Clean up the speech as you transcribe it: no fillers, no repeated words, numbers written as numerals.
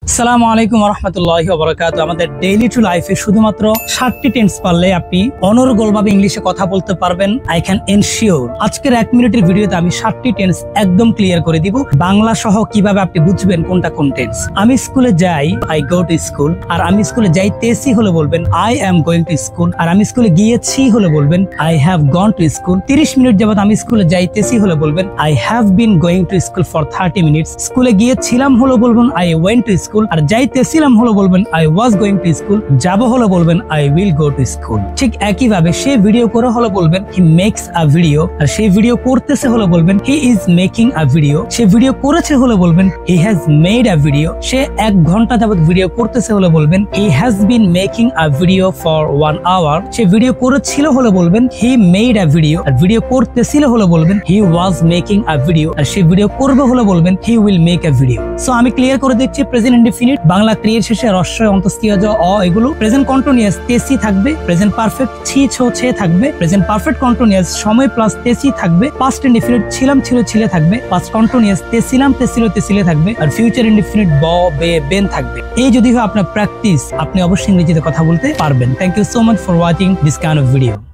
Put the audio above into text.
আসসালামু আলাইকুম রহমতুল্লাহি ওয়া বারাকাতুহু। আমাদের ডেইলি টু লাইফে শুধুমাত্র 7টি টেন্স পারলে আপনি অনর্গলভাবে ইংলিশে কথা বলতে পারবেন। আই ক্যান এনশিওর আজকের 1 মিনিটের ভিডিওতে আমি 7টি টেন্স একদম ক্লিয়ার করে দিব, বাংলা সহ কিভাবে আপনি বুঝবেন কোনটা কোন টেন্স। আমি স্কুলে যাই, আই গো টু স্কুল। আর আমি স্কুলে যাইতেছি হলে বলবেন I am going to school. আর আমি স্কুলে গিয়েছি হলে বলবেন I have gone to school. 30 minute যাবত আমি স্কুলে যাইতেছি হলে বলবেন I have been going to school for 30 minutes. স্কুলে গিয়েছিলাম হলে বলবেন আই ওয়েন্ট টু স্কুল। আর যাইতেছিলাম হলো বলবেন I was going to school. যাব হলো বলবেন I will go to school. ঠিক একইভাবে সে ভিডিও করে হলো বলবেন হি মেক্স আ ভিডিও। আর সে ভিডিও করতেছে হলো বলবেন he is making a video. সে ভিডিও করেছে হলো বলবেন he has made a video. সে 1 ঘন্টা যাবত ভিডিও করতেছে হলো বলবেন he has been making a video for 1 hour. সে ভিডিও করেছিল হলো বলবেন হি মেড আ ভিডিও। আর ভিডিও করতেছিল হলো বলবেন he was making a video. আর সে ভিডিও করবে হলো বলবেন he will make a video. So আমি ক্লিয়ার করে দিচ্ছি, প্রেজেন্ট ইনডিফিনিট বাংলা ক্রিয়ার শেষে রস্বই অন্তস্থীয় জ অ এগুলো, প্রেজেন্ট কন্টিনিউয়াস তেসি থাকবে, প্রেজেন্ট পারফেক্ট ছি ছো ছে থাকবে, প্রেজেন্ট পারফেক্ট কন্টিনিউয়াস সময় প্লাস তেসি থাকবে, পাস্ট ইনডিফিনিট ছিলাম ছিল ছিলে থাকবে, পাস্ট কন্টিনিউয়াস তেছিলাম তেছিল তেছিলে থাকবে, আর ফিউচার ইনডিফিনিট ব বে বেন থাকবে। এই যদি হয় আপনার প্র্যাকটিস, আপনি অবশ্যই ইংরেজিতে কথা বলতে পারবেন। Thank you so much for watching this kind of video.